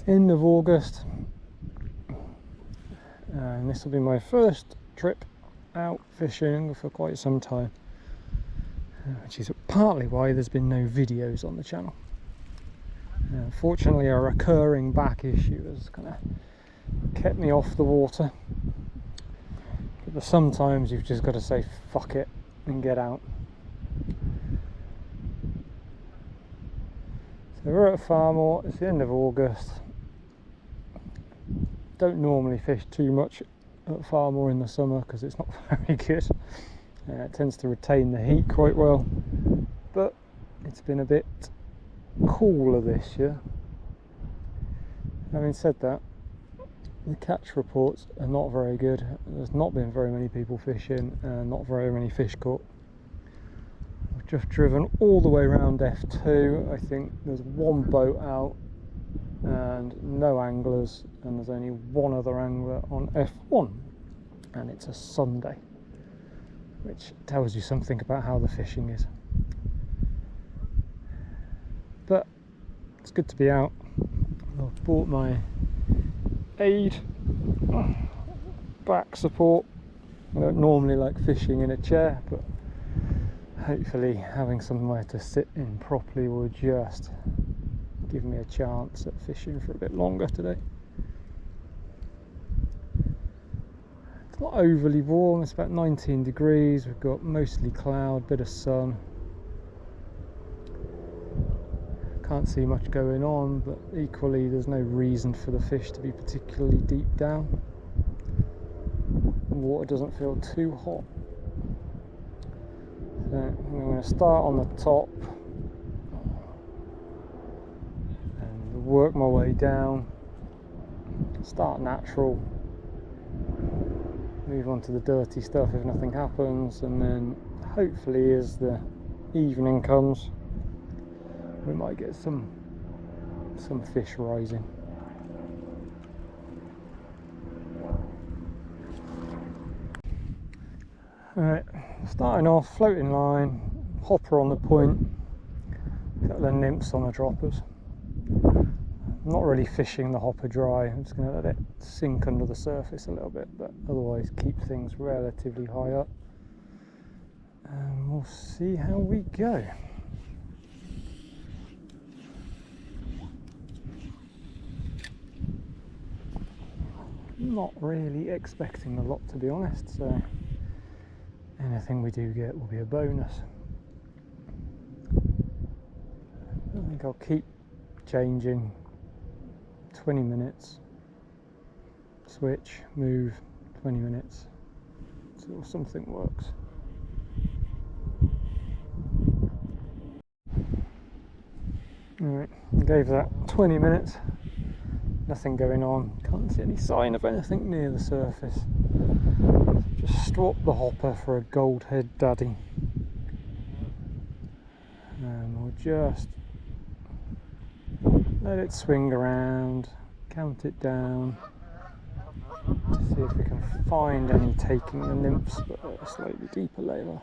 End of August, and this will be my first trip out fishing for quite some time, which is partly why there's been no videos on the channel. Fortunately, a recurring back issue has kind of kept me off the water, but sometimes you've just got to say fuck it and get out. So we're at Farmoor. It's the end of August. Don't normally fish too much at Farmoor in the summer because it's not very good. It tends to retain the heat quite well, but it's been a bit cooler this year. Having said that, the catch reports are not very good. There's not been very many people fishing and not very many fish caught. I've just driven all the way around F2. I think there's one boat out and no anglers, and there's only one other angler on F1, and it's a Sunday, which tells you something about how the fishing is. But it's good to be out. I've bought my aid back support. I don't normally like fishing in a chair, but hopefully having somewhere to sit in properly will just give me a chance at fishing for a bit longer today. It's not overly warm, it's about 19 degrees, we've got mostly cloud, bit of sun. Can't see much going on, but equally there's no reason for the fish to be particularly deep down. The water doesn't feel too hot. So I'm going to start on the top and work my way down. Start natural, move on to the dirty stuff if nothing happens, and then hopefully as the evening comes we might get some fish rising. Alright, starting off, floating line, hopper on the point, a couple of nymphs on the droppers. I'm not really fishing the hopper dry, I'm just going to let it sink under the surface a little bit, but otherwise keep things relatively high up. And we'll see how we go. Not really expecting a lot, to be honest, so anything we do get will be a bonus. I think I'll keep changing. 20 minutes, switch, move, 20 minutes, until something works. Alright, gave that 20 minutes. Nothing going on, can't see any sign of anything near the surface. Just swap the hopper for a gold head daddy, and we'll just let it swing around, count it down, to see if we can find any taking the nymphs, but at a slightly deeper level.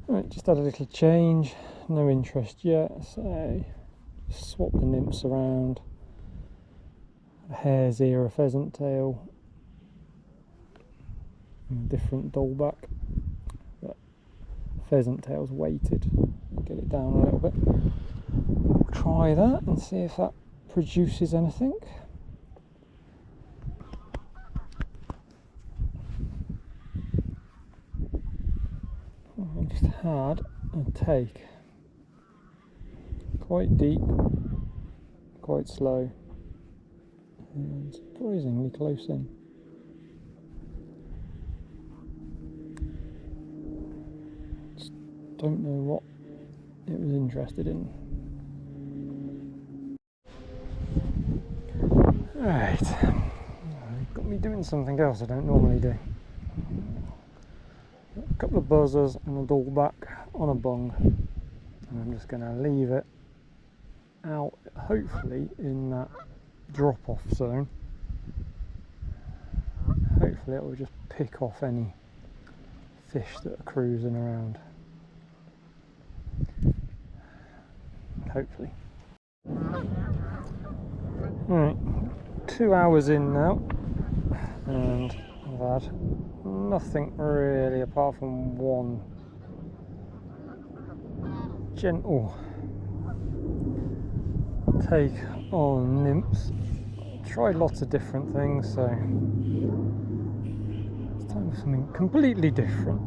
Right, just had a little change, no interest yet, so swap the nymphs around. A hare's ear, a pheasant tail, and a different dullback, but pheasant tail's weighted. Get it down a little bit. We'll try that and see if that produces anything. I just had a take, quite deep, quite slow, and surprisingly close in. Just don't know what it was interested in. Right, got me doing something else I don't normally do. A couple of buzzers and a dullback on a bung, and I'm just going to leave it out, hopefully in that drop-off zone. Hopefully it will just pick off any fish that are cruising around. hopefully. Right, 2 hours in now, and I've had nothing really apart from one gentle take on nymphs. Tried lots of different things, so it's time for something completely different.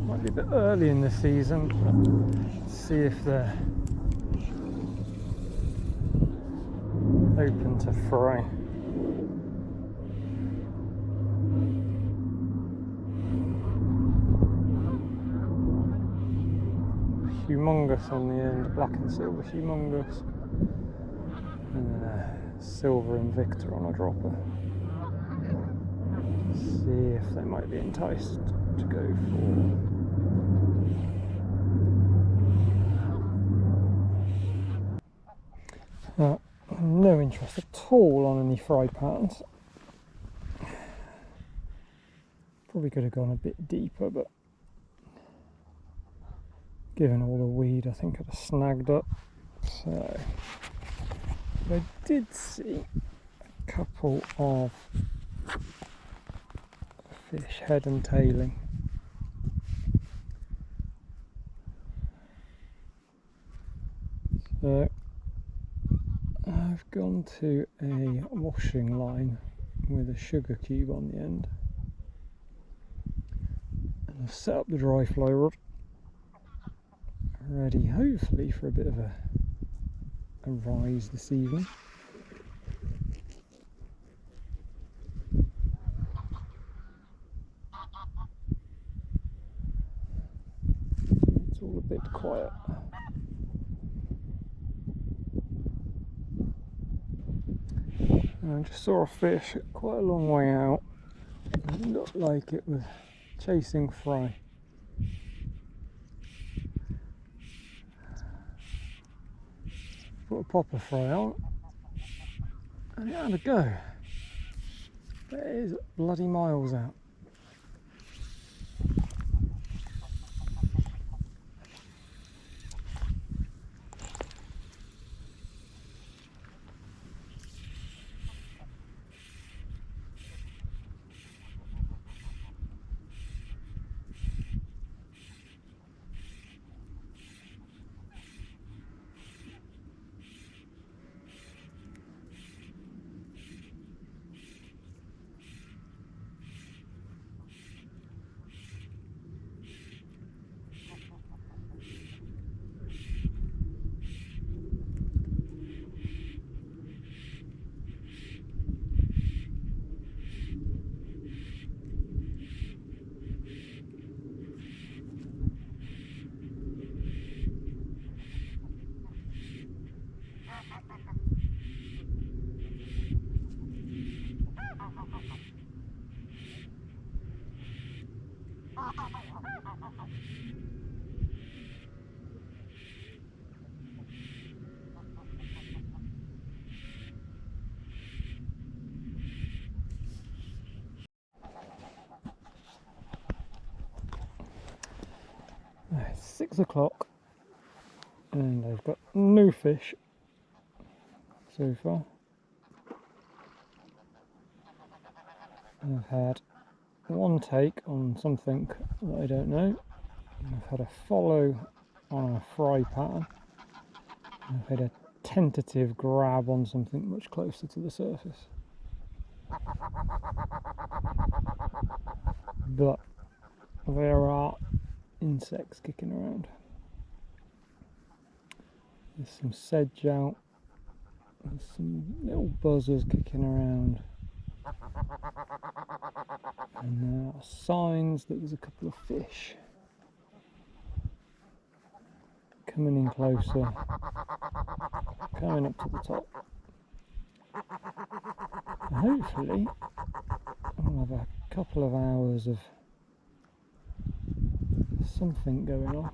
Might be a bit early in the season, but let's see if they're open to fry. Humongous on the end, black and silver humongous, and then a silver Invicta on a dropper. See if they might be enticed to go for. No interest at all on any fry patterns. Probably could have gone a bit deeper, but given all the weed, I think I'd have snagged up. So I did see a couple of fish head and tailing. So I've gone to a washing line with a sugar cube on the end, and I've set up the dry fly rod ready hopefully for a bit of a rise this evening. It's all a bit quiet. I just saw a fish quite a long way out. It looked like it was chasing fry. Put a popper fry on, and it had a go. But it is bloody miles out. It's 6 o'clock and I've got no fish so far. I've had one take on something that I don't know. I've had a follow on a fry pattern. I've had a tentative grab on something much closer to the surface. But there are insects kicking around. There's some sedge out. There's some little buzzers kicking around. And there are signs that there's a couple of fish coming in closer, coming up to the top. So hopefully I'll have a couple of hours of something going on.